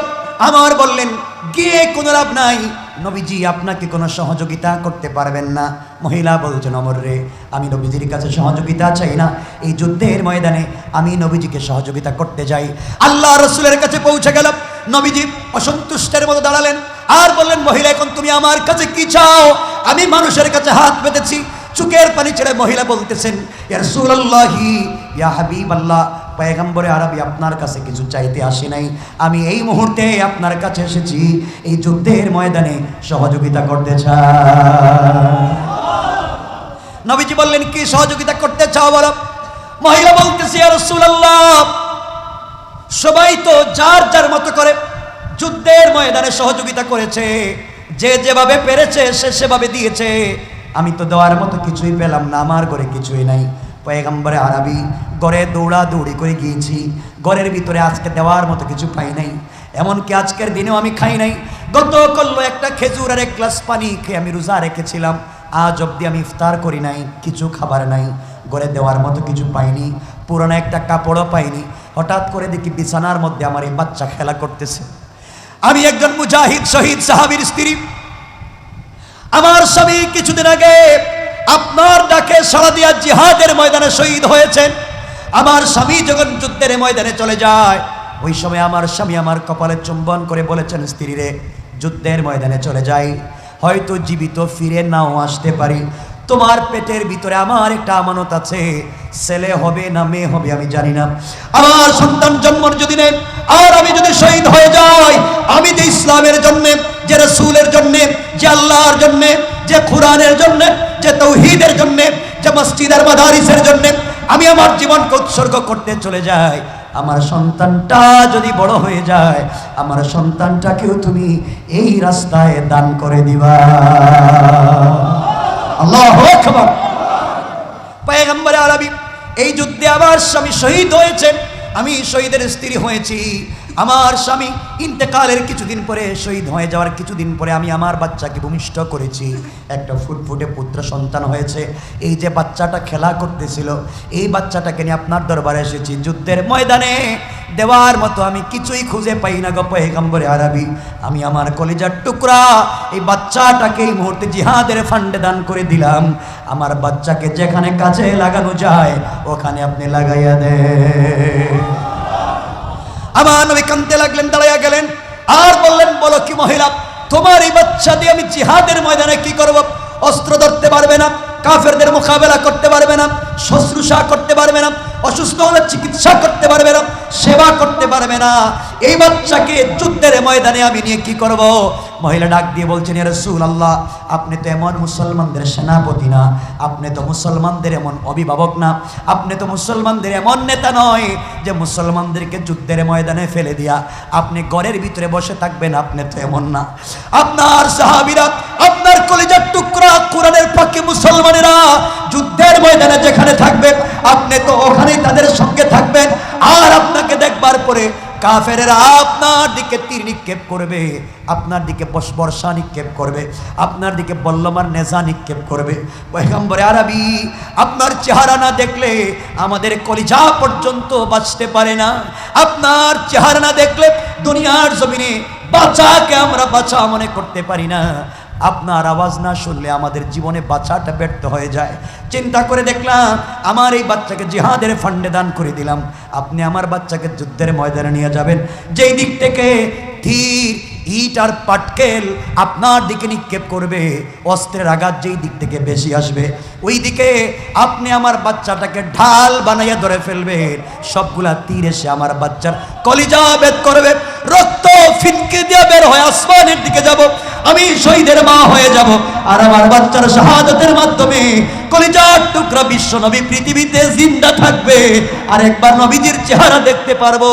আমার বললেন, গিয়ে কোনো লাভ নাই, নবীজি আপনাকে কোনো সহযোগিতা করতে পারবেন না। মহিলা বলছেন, অমর রে, আমি নবীজির কাছে সহযোগিতা চাই না, এই যুদ্ধের ময়দানে আমি নবীজিকে সহযোগিতা করতে যাই। আল্লাহ রাসূলের কাছে পৌঁছে গেল। নবীজি অসন্তুষ্টের মতো দাঁড়ালেন আর বললেন, মহিলা, এখন তুমি আমার কাছে কি চাও? আমি মানুষের কাছে হাত পেতেছি। চোখের পানি ছেড়ে মহিলা বলতেছেন, ইয়া রাসূলুল্লাহি, ইয়া হাবিবাল্লাহ, পয়গম্বরে আরবি, আপনার কাছে কিছু চাইতে আসি নাই, আমি এই মুহূর্তে আপনার কাছে এসেছি এই যুদ্ধের ময়দানে সহযোগিতা করতে চাই। নবীজি বললেন, কি সহযোগিতা করতে চাও বলো? মহিলা বলতেছে, ইয়া রাসূলুল্লাহ, সবাই তো যার যার মতো করে যুদ্ধের ময়দানে সহযোগিতা করেছে, যে যেভাবে পেরেছে সে সেভাবে দিয়েছে, আমি তো দেওয়ার মতো কিছুই পেলাম না, আমার ঘরে কিছুই নাই। পয়গম্বরে আরবি, ঘরে দৌড়া দৌড়ি করে গিয়েছি, ঘরের ভিতরে আজকে দেওয়ার মতো কিছু পাই নাই, এমনকি আজকের দিনেও আমি খাই নাই। গতকাল একটা খেজুর আর এক গ্লাস পানি খেয়ে আমি রোজা রেখেছিলাম, আজ অবধি আমি ইফতার করি নাই, কিছু খাবার নাই, ঘরে দেওয়ার মতো কিছু পাইনি, পুরনো একটা কাপড়ও পাইনি। হঠাৎ করে দেখি বিছানার মধ্যে আমার এই বাচ্চা খেলা করতেছে। আমি একজন মুজাহিদ শহীদ সাহাবীর স্ত্রী। আমার স্বামী কিছুদিন আগে আপনার ডাকে সাড়া দিয়া জিহাদের ময়দানে শহীদ হয়েছেন। আমার স্বামী যখন যুদ্ধের ময়দানে চলে যায়, ওই সময় আমার স্বামী আমার কপালে চুম্বন করে বলেছেন, স্ত্রী রে, যুদ্ধের ময়দানে চলে যাই, হয়তো জীবিত ফিরে নাও আসতে পারি, তোমার পেটের ভিতরে আমার একটা আমানত আছে, ছেলে হবে না মেয়ে হবে আমি জানি না, আমার সন্তান জন্ম যদি নেই আর আমি যদি শহীদ হয়ে যাই, আমি যে ইসলামের জন্য, যে রাসূলের জন্য, যে আল্লাহর জন্য, যে কোরআনের জন্য, যে তাওহীদের জন্য, যে মসজিদ আর মাদারিসের জন্য আমি আমার জীবনকে উৎসর্গ করতে চলে যাই, আমার সন্তানটা যদি বড় হয়ে যায়, আমার সন্তানটাকেও তুমি এই রাস্তায় দান করে দিবা। আল্লাহু আকবার। পয়গম্বর আরবি এই যুদ্ধে আমার স্বামী শহীদ হয়েছেন, আমি শহীদের স্ত্রী হয়েছি। আমার স্বামী ইন্তেকালের কিছুদিন পরে, শহীদ হয়ে যাওয়ার কিছুদিন পরে আমি আমার বাচ্চাকে ভূমিষ্ঠ করেছি। একটা ফুটফুটে পুত্র সন্তান হয়েছে। এই যে বাচ্চাটা খেলা করতেছিল, এই বাচ্চাটাকে নিয়ে আপনার দরবারে এসেছি। যুদ্ধের ময়দানে দেওয়ার মতো আমি কিছুই খুঁজে পাই না গো পয়গম্বরে আরবি। আমি আমার কলিজার টুকরা এই বাচ্চাটাকে এই মুহূর্তে জিহাদের ফান্ডে দান করে দিলাম। আমার বাচ্চাকে যেখানে কাজে লাগানো যায় ওখানে আপনি লাগাইয়া দেন। আমার নবী কাঁদতে লাগলেন, দাঁড়াইয়া গেলেন, আর বললেন, বলো কি মহিলা, তোমার এই বাচ্চা দিয়ে আমি জিহাদের ময়দানে কি করব? অস্ত্র ধরতে পারবে না, কাফেরদের মোকাবেলা করতে পারবে না, শুশ্রূষা করতে পারবে না, অসুস্থ হলে চিকিৎসা করতে পারবে না, সেবা করতে পারবে না। এই বাচ্চাকে যুদ্ধের ময়দানে আমি নিয়ে কি করব? মহিলা ডাক দিয়ে বলছেন, ইয়া রাসূলুল্লাহ, আপনি তো এমন মুসলমানদের সেনাপতি না, আপনি তো মুসলমানদের এমন অভিভাবক না, আপনি তো মুসলমানদের এমন নেতা নয় যে মুসলমানদেরকে যুদ্ধের ময়দানে ফেলে দিয়া আপনি ঘরের ভিতরে বসে থাকবেন। আপনি তো এমন না। আপনার সাহাবীরা, আপনার কলিজার টুকরা কোরআনের পক্ষে মুসলমানেরা যুদ্ধের ময়দানে যেখানে থাকবে আপনি তো ওখানেই তাদের সঙ্গে থাকবেন। আর আপনাকে দেখবার পরে কাফেরেরা আপনার দিকে তীর নিক্ষেপ করবে, আপনার দিকে বর্ষা নিক্ষেপ করবে, আপনার দিকে বল্লমার নেজা নিক্ষেপ করবে। পয়গম্বরে আরবি, আপনার চেহারা না দেখলে আমাদের কলিজা পর্যন্ত বাঁচতে পারে না। আপনার চেহারা না দেখলে দুনিয়ার জমিনে বাঁচাকে আমরা বাঁচা মনে করতে পারি না। আপনার আওয়াজ না শুনলে আমাদের জীবনে বাঁচাটা ব্যর্থ হয়ে যায়। চিন্তা করে দেখলাম, আমার এই বাচ্চাকে জিহাদের ফান্ডে দান করে দিলাম। আপনি আমার বাচ্চাকে যুদ্ধের ময়দানে নিয়ে যাবেন, যেই দিক থেকে তীর, ইট আর পাটকেল আপনার দিকে নিক্ষেপ করবে, অস্ত্রের আঘাত যেই দিক থেকে বেশি আসবে ওই দিকে আপনি আমার বাচ্চাটাকে ঢাল বানাইয়া ধরে ফেলবেন। সবগুলা তীর এসে আমার বাচ্চার কলিজা ভেদ করবে, রক্ত ফিনকে দিয়ে বের হয়ে আসমানের দিকে যাব, আমি শহীদের মা হয়ে যাব। আর আমার বাচ্চার শাহাদাতের মাধ্যমে কলিজার টুকরা বিশ্ব নবী পৃথিবীতে জিন্দা থাকবে। আর একবার নবীজির চেহারা দেখতে পারবো,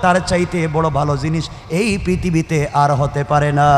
তার চাইতে বড় ভালো জিনিস এই পৃথিবীতে আর হতে পারে না।